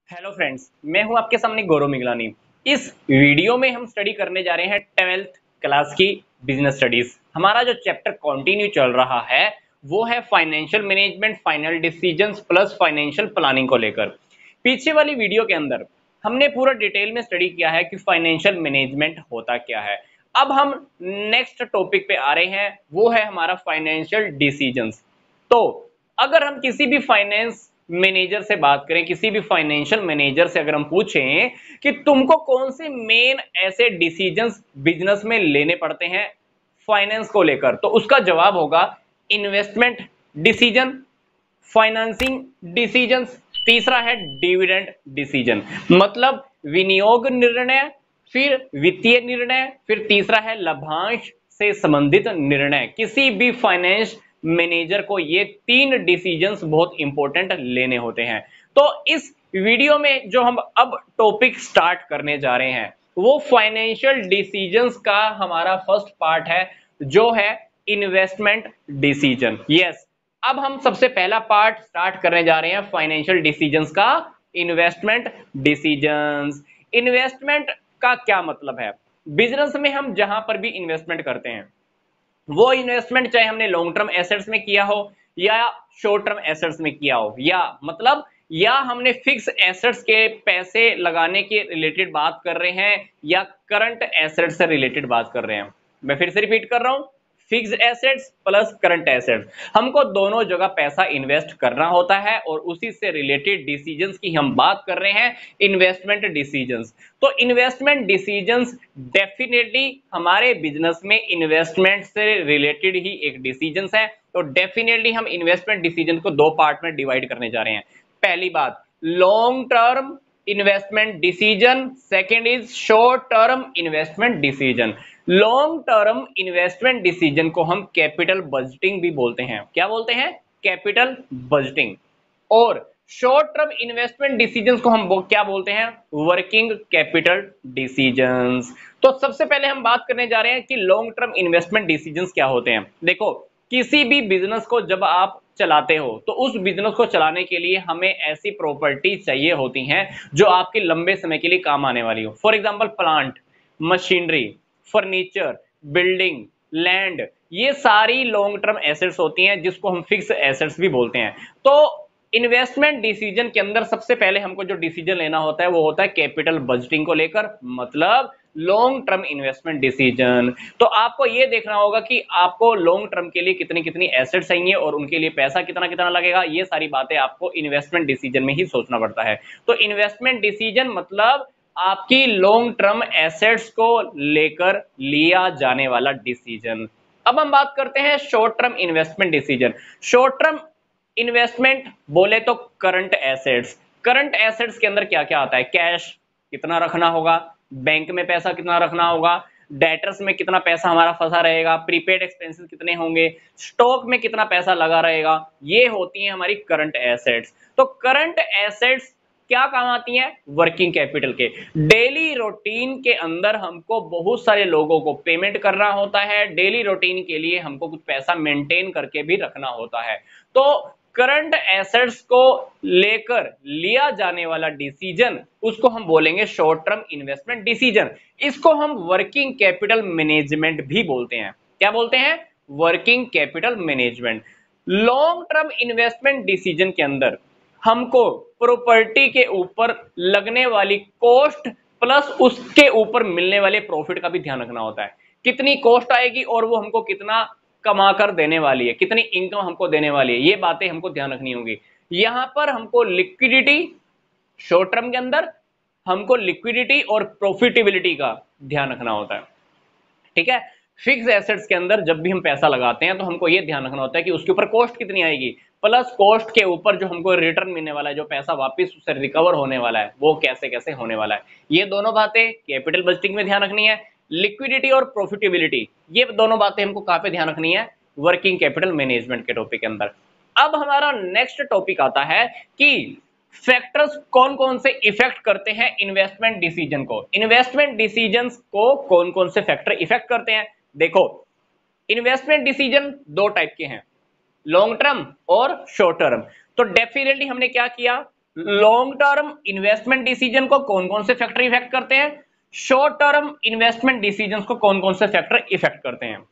Hello friends, मैं हूं आपके सामने गौरव मिगलानी। इस वीडियो में हम स्टडी करने जा रहे हैं 12th क्लास की बिजनेस स्टडीज। हमारा जो चैप्टर कंटिन्यू चल रहा है वो है financial management, final decisions plus financial planning को लेकर। पीछे वाली वीडियो के अंदर हमने पूरा डिटेल में स्टडी किया है कि फाइनेंशियल मैनेजमेंट होता क्या है। अब हम नेक्स्ट टॉपिक पे आ रहे हैं, वो है हमारा फाइनेंशियल डिसीजंस। तो अगर हम किसी भी फाइनेंस मैनेजर से बात करें, किसी भी फाइनेंशियल मैनेजर से अगर हम पूछें कि तुमको कौन से मेन ऐसे डिसीजंस बिजनेस में लेने पड़ते हैं फाइनेंस को लेकर, तो उसका जवाब होगा इन्वेस्टमेंट डिसीजन, फाइनेंसिंग डिसीजंस, तीसरा है डिविडेंड डिसीजन, मतलब विनियोग निर्णय, फिर वित्तीय निर्णय, फिर तीसरा है लाभांश से संबंधित निर्णय। किसी भी फाइनेंस मैनेजर को ये तीन डिसीजंस बहुत इंपॉर्टेंट लेने होते हैं। तो इस वीडियो में जो हम अब टॉपिक स्टार्ट करने जा रहे हैं वो फाइनेंशियल डिसीजंस का हमारा फर्स्ट पार्ट है, जो है इन्वेस्टमेंट डिसीजन। यस, अब हम सबसे पहला पार्ट स्टार्ट करने जा रहे हैं फाइनेंशियल डिसीजंस का, इन्वेस्टमेंट डिसीजंस। इन्वेस्टमेंट का क्या मतलब है? बिजनेस में हम जहां पर भी इन्वेस्टमेंट करते हैं वो इन्वेस्टमेंट चाहे हमने लॉन्ग टर्म एसेट्स में किया हो या शॉर्ट टर्म एसेट्स में किया हो, या हमने फिक्स एसेट्स के पैसे लगाने के रिलेटेड बात कर रहे हैं या करंट एसेट्स से रिलेटेड बात कर रहे हैं। मैं फिर से रिपीट कर रहा हूं, fix assets plus current assets, हमको दोनों जगह पैसा इन्वेस्ट करना होता है और उसी से रिलेटेड डिसीजंस की हम बात कर रहे हैं, इन्वेस्टमेंट डिसीजंस। तो इन्वेस्टमेंट डिसीजंस डेफिनेटली हमारे बिजनेस में इन्वेस्टमेंट से रिलेटेड ही एक डिसीजंस है। तो डेफिनेटली हम इन्वेस्टमेंट डिसीजन को दो पार्ट में डिवाइड करने जा रहे हैं। पहली बात long term investment decision, second is short term investment decision. Long term investment decision को हम कैपिटल बजटिंग भी बोलते हैं। क्या बोलते हैं? Capital budgeting. और शॉर्ट टर्म इन्वेस्टमेंट डिसीजंस को हम क्या बोलते हैं? Working capital decisions. तो सबसे पहले हम बात करने जा रहे हैं कि लॉन्ग टर्म इन्वेस्टमेंट डिसीजंस क्या होते हैं। देखो, किसी भी बिजनेस को जब आप चलाते हो तो उस बिजनेस को चलाने के लिए हमें ऐसी प्रॉपर्टी चाहिए होती हैं जो आपके लंबे समय के लिए काम आने वाली हो। For example plant, machinery, furniture, building, land, ये सारी लॉन्ग टर्म एसेट्स होती हैं जिसको हम फिक्स एसेट्स भी बोलते हैं। तो इन्वेस्टमेंट डिसीजन के अंदर सबसे पहले हमको जो डिसीजन लेना होता है वो होता है कैपिटल बजटिंग को लेकर, मतलब लॉन्ग टर्म इन्वेस्टमेंट डिसीजन। तो आपको ये देखना होगा कि आपको लॉन्ग टर्म के लिए कितनी कितनी एसेट्स चाहिए और उनके लिए पैसा कितना कितना लगेगा। ये सारी बातें आपको इन्वेस्टमेंट डिसीजन में ही सोचना पड़ता है। तो इन्वेस्टमेंट डिसीजन मतलब आपकी लॉन्ग टर्म एसेट्स को लेकर लिया जाने वाला डिसीजन। अब हम बात करते हैं short term investment decision. Short term investment बोले तो करंट एसेट्स। करंट एसेट्स के अंदर क्या क्या आता है? कैश कितना रखना होगा, बैंक में पैसा कितना रखना होगा, डेटर्स में कितना पैसा हमारा फंसा रहेगा, प्रीपेड एक्सपेंसेस कितने होंगे, स्टॉक में कितना पैसा लगा रहेगा, ये होती है हमारी करंट एसेट्स। तो करंट एसेट्स क्या काम आती हैं? वर्किंग कैपिटल के। डेली रूटीन के अंदर हमको बहुत सारे लोगों को पेमेंट करना होता है, डेली रूटीन के लिए हमको कुछ पैसा मेंटेन करके भी रखना होता है। तो करंट एसेट्स को लेकर लिया जाने वाला डिसीजन उसको हम बोलेंगे शॉर्ट टर्म इन्वेस्टमेंट डिसीजन। इसको हम वर्किंग कैपिटल मैनेजमेंट भी बोलते हैं। क्या बोलते हैं? Working capital management. Long term investment decision के अंदर हमको प्रॉपर्टी के ऊपर लगने वाली कॉस्ट प्लस उसके ऊपर मिलने वाले प्रॉफिट का भी ध्यान रखना होता है। कितनी कॉस्ट आएगी और वो हमको कितना कमा कर देने वाली है, कितनी इनकम हमको देने वाली है, ये बातें हमको ध्यान रखनी होंगी। यहां पर हमको लिक्विडिटी, शॉर्ट टर्म के अंदर हमको लिक्विडिटी और प्रॉफिटेबिलिटी का ध्यान रखना होता है। ठीक है? फिक्स एसेट्स के अंदर जब भी हम पैसा लगाते हैं तो हमको ये ध्यान रखना होता है कि उसके ऊपर कॉस्ट कितनी आएगी प्लस कॉस्ट के ऊपर जो हमको रिटर्न मिलने वाला है, जो पैसा वापस उससे रिकवर होने वाला है, वो कैसे कैसे होने वाला है। ये दोनों बातें कैपिटल बजटिंग में ध्यान रखनी है। लिक्विडिटी और प्रॉफिटेबिलिटी, ये दोनों बातें हमको कहां पे ध्यान रखनी है? वर्किंग कैपिटल मैनेजमेंट के टॉपिक के अंदर। अब हमारा नेक्स्ट टॉपिक आता है कि फैक्टर्स कौन कौन से इफेक्ट करते हैं इन्वेस्टमेंट डिसीजन को। इन्वेस्टमेंट डिसीजन को कौन कौन से फैक्टर इफेक्ट करते हैं? देखो, इन्वेस्टमेंट डिसीजन दो टाइप के हैं, लॉन्ग टर्म और शॉर्ट टर्म। तो डेफिनेटली हमने क्या किया? लॉन्ग टर्म इन्वेस्टमेंट डिसीजन को कौन कौन से फैक्टर इफेक्ट करते हैं, शॉर्ट टर्म इन्वेस्टमेंट डिसीजन को कौन कौन से फैक्टर इफेक्ट करते हैं।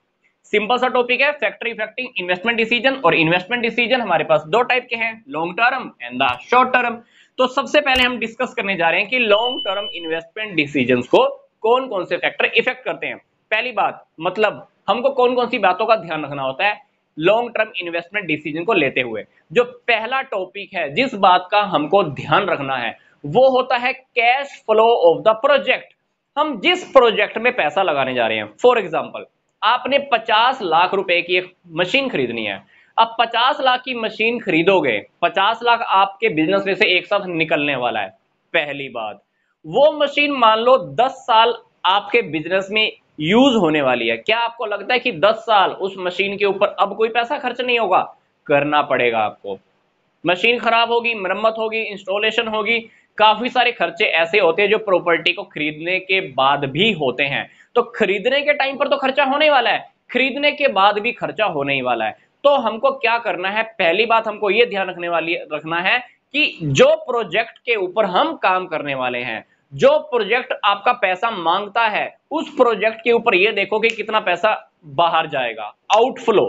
सिंपल सा टॉपिक है, फैक्टर इफेक्टिंग इन्वेस्टमेंट डिसीजन। और इन्वेस्टमेंट डिसीजन हमारे पास दो टाइप के हैं, long term and the short term. तो सबसे पहले हम डिस्कस करने जा रहे हैं कि लॉन्ग टर्म इन्वेस्टमेंट डिसीजन को कौन कौन से फैक्टर इफेक्ट करते हैं। पहली बात, मतलब हमको कौन कौन सी बातों का ध्यान रखना होता है लॉन्ग टर्म इन्वेस्टमेंट डिसीजन को लेते हुए। जो पहला टॉपिक है जिस बात का हमको ध्यान रखना है वो होता है cash flow of the project. हम जिस प्रोजेक्ट में पैसा लगाने जा रहे हैं, फॉर एग्जांपल आपने 50 लाख रुपए की एक मशीन खरीदनी है। अब 50 लाख की मशीन खरीदोगे, 50 लाख आपके बिजनेस में से एक साथ निकलने वाला है। पहली बात, वो मशीन मान लो 10 साल आपके बिजनेस में यूज होने वाली है। क्या आपको लगता है कि 10 साल उस मशीन के ऊपर अब कोई पैसा खर्च नहीं होगा? करना पड़ेगा आपको। मशीन खराब होगी, मरम्मत होगी, इंस्टॉलेशन होगी, काफी सारे खर्चे ऐसे होते हैं जो प्रॉपर्टी को खरीदने के बाद भी होते हैं। तो खरीदने के टाइम पर तो खर्चा होने ही वाला है, खरीदने के बाद भी खर्चा होने ही वाला है। तो हमको क्या करना है, पहली बात हमको ये ध्यान रखना है कि जो प्रोजेक्ट के ऊपर हम काम करने वाले हैं, जो प्रोजेक्ट आपका पैसा मांगता है, उस प्रोजेक्ट के ऊपर ये देखो कि कितना पैसा बाहर जाएगा, आउटफ्लो,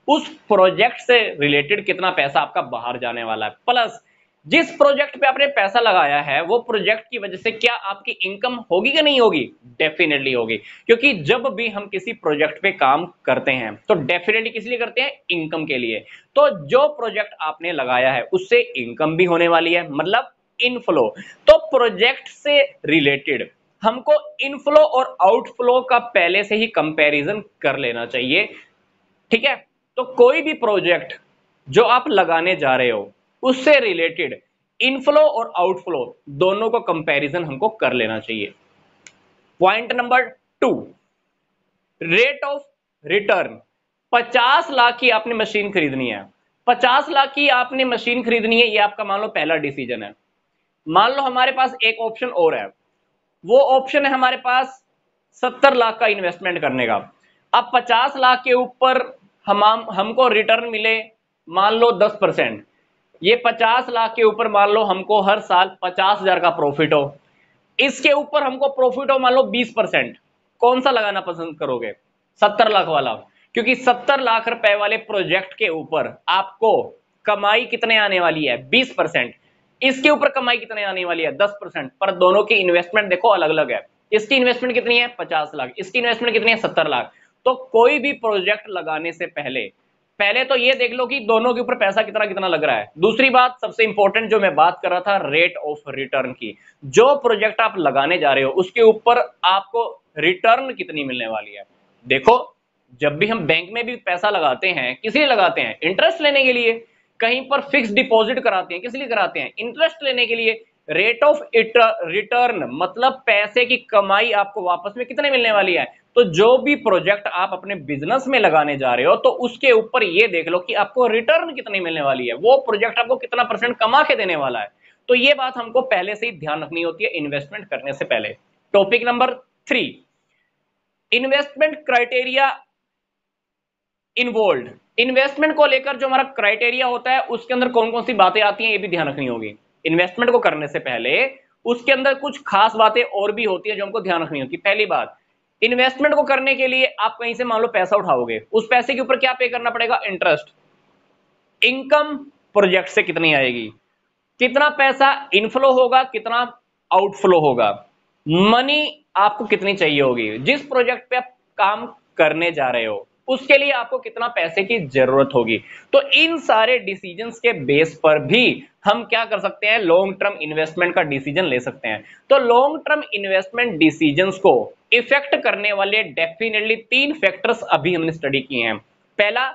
उस प्रोजेक्ट से रिलेटेड कितना पैसा आपका बाहर जाने वाला है। प्लस जिस प्रोजेक्ट पे आपने पैसा लगाया है वो प्रोजेक्ट की वजह से क्या आपकी इनकम होगी कि नहीं होगी? डेफिनेटली होगी, क्योंकि जब भी हम किसी प्रोजेक्ट पे काम करते हैं तो डेफिनेटली किस लिए करते हैं? इनकम के लिए। तो जो प्रोजेक्ट आपने लगाया है उससे इनकम भी होने वाली है, मतलब इनफ्लो। तो प्रोजेक्ट से रिलेटेड हमको इनफ्लो और आउटफ्लो का पहले से ही कंपैरिजन कर लेना चाहिए, ठीक है। तो कोई भी प्रोजेक्ट जो आप लगाने जा रहे हो उससे रिलेटेड इनफ्लो और आउटफ्लो दोनों को कंपैरिजन हमको कर लेना चाहिए। Point number 2, rate of return. 50 lakh की आपने मशीन खरीदनी है, 50 लाख की आपने मशीन खरीदनी है, ये आपका मान लो पहला डिसीजन है। मान लो हमारे पास एक ऑप्शन और है, वो ऑप्शन है हमारे पास 70 लाख का इन्वेस्टमेंट करने का। अब 50 लाख के ऊपर हमको रिटर्न मिले मान लो 10%। ये 50 लाख के ऊपर मान लो हमको हर साल 50,000 का प्रॉफिट हो, इसके ऊपर हमको प्रॉफिट हो मान लो 20%। कौन सा लगाना पसंद करोगे? 70 लाख वाला, क्योंकि 70 लाख रुपए वाले प्रोजेक्ट के ऊपर आपको कमाई कितने आने वाली है? 20%। इसके ऊपर कमाई कितने आने वाली है? 10%। पर दोनों की इन्वेस्टमेंट देखो अलग अलग है। इसकी इन्वेस्टमेंट कितनी है? 50 लाख। इसकी इन्वेस्टमेंट कितनी है? 70 लाख। तो कोई भी प्रोजेक्ट लगाने से पहले पहले तो ये देख लो कि दोनों के ऊपर पैसा कितना कितना लग रहा है। दूसरी बात सबसे इंपॉर्टेंट जो मैं बात कर रहा था, रेट ऑफ रिटर्न की। जो प्रोजेक्ट आप लगाने जा रहे हो उसके ऊपर आपको रिटर्न कितनी मिलने वाली है। देखो, जब भी हम बैंक में भी पैसा लगाते हैं किस लिए लगाते हैं? इंटरेस्ट लेने के लिए। कहीं पर फिक्स डिपॉजिट कराते हैं, किस लिए कराते हैं? इंटरेस्ट लेने के लिए। रेट ऑफ रिटर्न मतलब पैसे की कमाई आपको वापस में कितने मिलने वाली है। तो जो भी प्रोजेक्ट आप अपने बिजनेस में लगाने जा रहे हो तो उसके ऊपर ये देख लो कि आपको रिटर्न कितनी मिलने वाली है, वो प्रोजेक्ट आपको कितना परसेंट कमा के देने वाला है। तो ये बात हमको पहले से ही ध्यान रखनी होती है इन्वेस्टमेंट करने से पहले। Topic number 3, investment criteria involve. Investment को लेकर जो हमारा क्राइटेरिया होता है उसके अंदर कौन कौन सी बातें आती हैं ये भी ध्यान रखनी होगी। इन्वेस्टमेंट को करने से पहले उसके अंदर कुछ खास बातें और भी होती है जो हमको ध्यान रखनी होती है। पहली बात, इन्वेस्टमेंट को करने के लिए आप कहीं से मान लो पैसा उठाओगे, उस पैसे के ऊपर क्या पे करना पड़ेगा? इंटरेस्ट। इनकम प्रोजेक्ट से कितनी आएगी, कितना पैसा इनफ्लो होगा, कितना आउटफ्लो होगा, मनी आपको कितनी चाहिए होगी, जिस प्रोजेक्ट पे आप काम करने जा रहे हो उसके लिए आपको कितना पैसे की जरूरत होगी। तो इन सारे डिसीजंस के बेस पर भी हम क्या कर सकते हैं? लॉन्ग टर्म इन्वेस्टमेंट का डिसीजन ले सकते हैं। तो लॉन्ग टर्म इन्वेस्टमेंट डिसीजंस को इफेक्ट करने वाले डेफिनेटली 3 फैक्टर्स अभी हमने स्टडी किए हैं। पहला,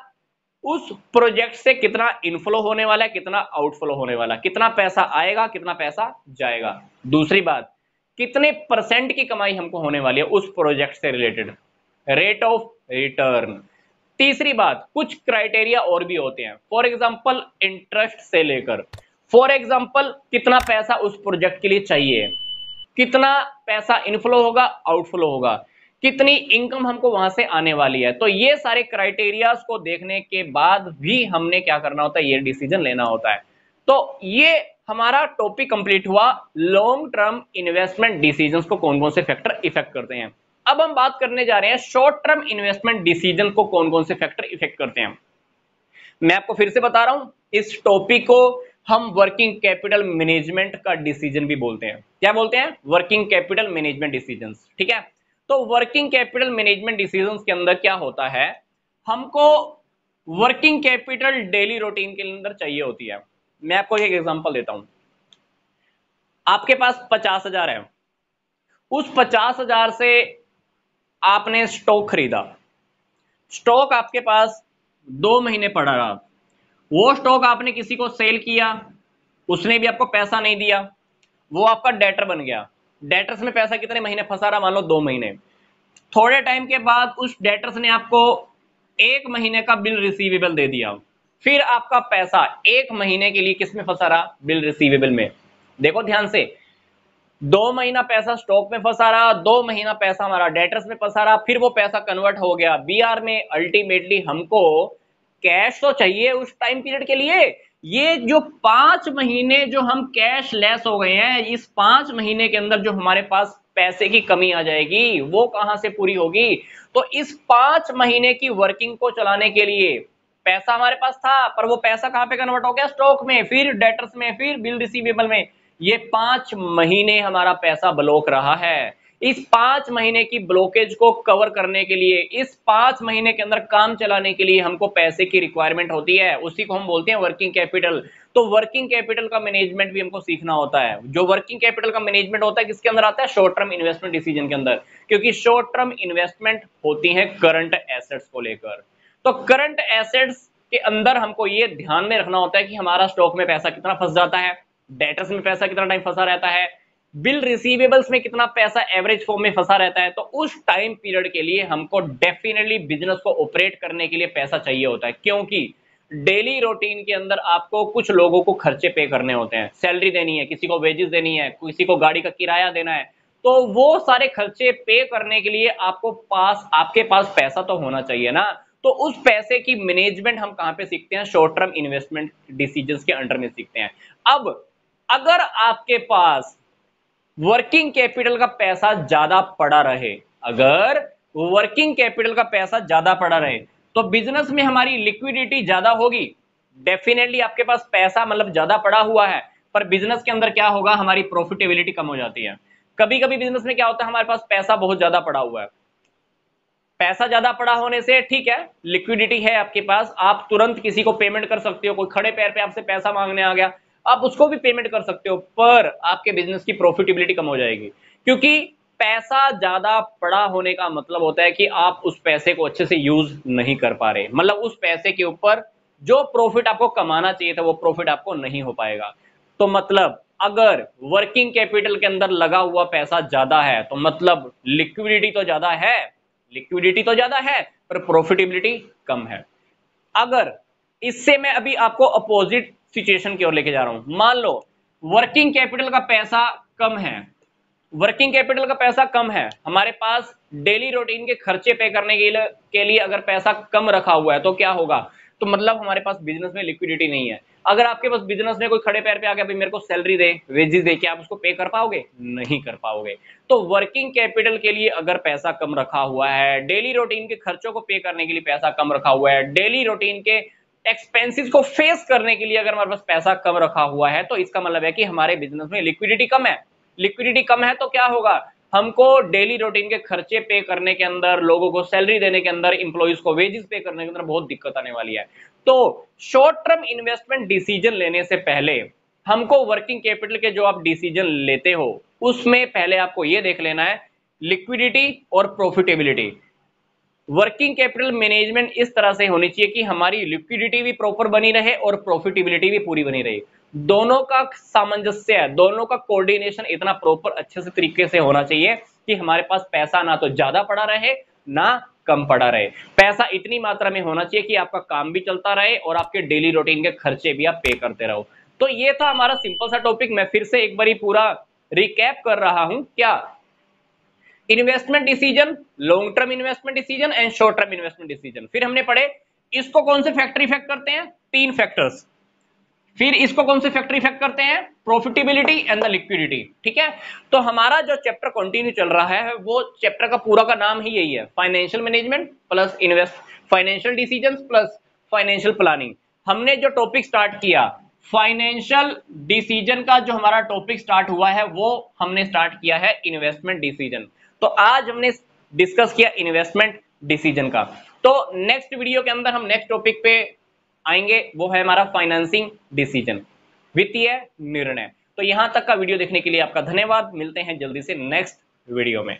उस प्रोजेक्ट से कितना इनफ्लो होने वाला है, कितना आउटफ्लो होने वाला है, कितना पैसा आएगा, कितना पैसा जाएगा। दूसरी बात, कितने परसेंट की कमाई हमको होने वाली है उस प्रोजेक्ट से रिलेटेड, रेट ऑफ रिटर्न। तीसरी बात, कुछ क्राइटेरिया और भी होते हैं, फॉर एग्जांपल इंटरेस्ट से लेकर, फॉर एग्जांपल कितना पैसा उस प्रोजेक्ट के लिए चाहिए, कितना पैसा इनफ्लो होगा, आउटफ्लो होगा, कितनी इनकम हमको वहां से आने वाली है। तो ये सारे क्राइटेरियाज को देखने के बाद भी हमने क्या करना होता है? ये डिसीजन लेना होता है। तो ये हमारा टॉपिक कंप्लीट हुआ लॉन्ग टर्म इन्वेस्टमेंट डिसीजंस को कौन कौन से फैक्टर इफेक्ट करते हैं। अब हम बात करने जा रहे हैं शॉर्ट टर्म इन्वेस्टमेंट डिसीजन को कौन कौन से फैक्टर इफेक्ट करते हैं। मैं आपको फिर से बता रहा हूं, इस टॉपिक को हम वर्किंग कैपिटल मैनेजमेंट का डिसीजन भी बोलते हैं। क्या बोलते हैं? Working capital management decisions. ठीक है, तो वर्किंग कैपिटल मैनेजमेंट डिसीजंस के अंदर क्या होता है, हमको वर्किंग कैपिटल डेली रूटीन के अंदर चाहिए होती है। मैं आपको एक एग्जांपल देता हूं। आपके पास 50,000 है, उस 50,000 से आपने स्टॉक खरीदा, स्टॉक आपके पास 2 महीने पड़ा रहा, वो स्टॉक आपने किसी को सेल किया, उसने भी आपको पैसा नहीं दिया, वो आपका डेटर बन गया। डेटर्स में पैसा कितने महीने फंसा रहा? मान लो 2 महीने। थोड़े टाइम के बाद उस डेटर्स ने आपको 1 महीने का बिल रिसीवेबल दे दिया, फिर आपका पैसा 1 महीने के लिए किस में फंसा रहा? बिल रिसीवेबल में। देखो ध्यान से, 2 महीना पैसा स्टॉक में फंसा रहा, 2 महीना पैसा हमारा डेटर्स में फंसा रहा, फिर वो पैसा कन्वर्ट हो गया बीआर में। अल्टीमेटली हमको कैश तो चाहिए उस टाइम पीरियड के लिए। ये जो 5 महीने जो हम कैश लेस हो गए हैं, इस 5 महीने के अंदर जो हमारे पास पैसे की कमी आ जाएगी, वो कहां से पूरी होगी? तो इस 5 महीने की वर्किंग को चलाने के लिए पैसा हमारे पास था, पर वो पैसा कहां पे कन्वर्ट हो गया? स्टॉक में, फिर डेटर्स में, फिर बिल रिसीवेबल में। ये 5 महीने हमारा पैसा ब्लॉक रहा है। इस 5 महीने की ब्लॉकेज को कवर करने के लिए, इस 5 महीने के अंदर काम चलाने के लिए हमको पैसे की रिक्वायरमेंट होती है, उसी को हम बोलते हैं वर्किंग कैपिटल। तो वर्किंग कैपिटल का मैनेजमेंट भी हमको सीखना होता है। जो वर्किंग कैपिटल का मैनेजमेंट होता है किसके अंदर आता है? शॉर्ट टर्म इन्वेस्टमेंट डिसीजन के अंदर, क्योंकि शॉर्ट टर्म इन्वेस्टमेंट होती है करंट एसेट्स को लेकर। तो करंट एसेट्स के अंदर हमको ये ध्यान में रखना होता है कि हमारा स्टॉक में पैसा कितना फंस जाता है, डेटर्स में पैसा कितना टाइम फंसा रहता है, बिल रिसीवेबल्स में कितना पैसा एवरेज फॉर्म में फंसा रहता है। तो उस टाइम पीरियड के लिए हमको डेफिनेटली बिजनेस को ऑपरेट करने के लिए पैसा चाहिए होता है, क्योंकि डेली रूटीन के अंदर आपको कुछ लोगों को खर्चे पे करने होते हैं, सैलरी देनी है, किसी को वेजेस देनी है, किसी को गाड़ी का किराया देना है। तो वो सारे खर्चे पे करने के लिए आपके पास पैसा तो होना चाहिए ना। तो उस पैसे की मैनेजमेंट हम कहां पे सीखते हैं? शॉर्ट टर्म इन्वेस्टमेंट डिसीजंस के अंडर में सीखते हैं। अब अगर आपके पास वर्किंग कैपिटल का पैसा ज्यादा पड़ा रहे, अगर वर्किंग कैपिटल का पैसा ज्यादा पड़ा रहे, तो बिजनेस में हमारी लिक्विडिटी ज्यादा होगी। डेफिनेटली आपके पास पैसा मतलब ज्यादा पड़ा हुआ है, पर बिजनेस के अंदर क्या होगा? हमारी प्रॉफिटेबिलिटी कम हो जाती है। कभी कभी बिजनेस में क्या होता है, हमारे पास पैसा बहुत ज्यादा पड़ा हुआ है, पैसा ज्यादा पड़ा होने से ठीक है, लिक्विडिटी है आपके पास, आप तुरंत किसी को पेमेंट कर सकते हो। कोई खड़े पैर पे आपसे पैसा मांगने आ गया, आप उसको भी पेमेंट कर सकते हो, पर आपके बिजनेस की प्रॉफिटेबिलिटी कम हो जाएगी। क्योंकि पैसा ज्यादा पड़ा होने का मतलब होता है कि आप उस पैसे को अच्छे से यूज नहीं कर पा रहे, मतलब उस पैसे के ऊपर जो प्रॉफिट आपको कमाना चाहिए था वो प्रॉफिट आपको नहीं हो पाएगा। तो मतलब अगर वर्किंग कैपिटल के अंदर लगा हुआ पैसा ज्यादा है, तो मतलब लिक्विडिटी तो ज्यादा है, लिक्विडिटी तो ज्यादा है पर प्रॉफिटेबिलिटी कम है। अगर इससे मैं अभी आपको अपोजिट सिचुएशन की ओर लेके जा रहा हूं, मान लो वर्किंग कैपिटल का पैसा कम है, वर्किंग कैपिटल का पैसा कम है, हमारे पास डेली रूटीन के खर्चे पे करने के लिए अगर पैसा कम रखा हुआ है, तो क्या होगा? तो मतलब हमारे पास बिजनेस में लिक्विडिटी नहीं है। अगर आपके पास बिजनेस में कोई खड़े पैर पे आ गया, भाई मेरे को सैलरी दे, वेजेस दे, क्या आप उसको पे कर पाओगे? नहीं कर पाओगे। तो वर्किंग कैपिटल के लिए अगर पैसा कम रखा हुआ है, डेली रूटीन के खर्चों को पे करने के लिए पैसा कम रखा हुआ है, डेली रूटीन के एक्सपेंसेस को फेस करने के लिए अगर हमारे पास पैसा कम रखा हुआ है, तो इसका मतलब है कि हमारे बिजनेस में लिक्विडिटी कम है। लिक्विडिटी कम है तो क्या होगा? हमको डेली रूटीन के खर्चे पे करने के अंदर, लोगों को सैलरी देने के अंदर, इंप्लॉइज को वेजेस पे करने के अंदर बहुत दिक्कत आने वाली है। तो शॉर्ट टर्म इन्वेस्टमेंट डिसीजन लेने से पहले हमको वर्किंग कैपिटल के जो आप डिसीजन लेते हो उसमें पहले आपको यह देख लेना है लिक्विडिटी और प्रॉफिटेबिलिटी। वर्किंग कैपिटल मैनेजमेंट इस तरह से होनी चाहिए कि हमारी लिक्विडिटी भी प्रॉपर बनी रहे और प्रॉफिटेबिलिटी भी पूरी बनी रहे। दोनों का सामंजस्य है, दोनों का कोऑर्डिनेशन इतना प्रॉपर अच्छे से तरीके से होना चाहिए कि हमारे पास पैसा ना तो ज्यादा पड़ा रहे ना कम पड़ा रहे। पैसा इतनी मात्रा में होना चाहिए कि आपका काम भी चलता रहे और आपके डेली रूटीन के खर्चे भी आप पे करते रहो। तो ये था हमारा सिंपल सा टॉपिक। मैं फिर से एक बारी पूरा रिकैप कर रहा हूं। क्या? Investment decision, long term investment decision and short term investment decision. फिर हमने पढ़े इसको कौन से फैक्टर इफेक्ट करते हैं? 3 फैक्टर्स। फिर इसको कौन से फैक्टर इफेक्ट करते हैं? Profitability and the liquidity. ठीक है, तो हमारा जो चैप्टर कंटिन्यू चल रहा है वो चैप्टर का पूरा का नाम ही यही है, financial management plus financial decisions plus financial planning. हमने जो टॉपिक स्टार्ट किया फाइनेंशियल डिसीजन का, जो हमारा टॉपिक स्टार्ट हुआ है वो हमने स्टार्ट किया है इन्वेस्टमेंट डिसीजन। तो आज हमने डिस्कस किया इन्वेस्टमेंट डिसीजन का। तो नेक्स्ट वीडियो के अंदर हम नेक्स्ट टॉपिक पे आएंगे, वो है हमारा फाइनेंसिंग डिसीजन, वित्तीय निर्णय। तो यहां तक का वीडियो देखने के लिए आपका धन्यवाद। मिलते हैं जल्दी से नेक्स्ट वीडियो में।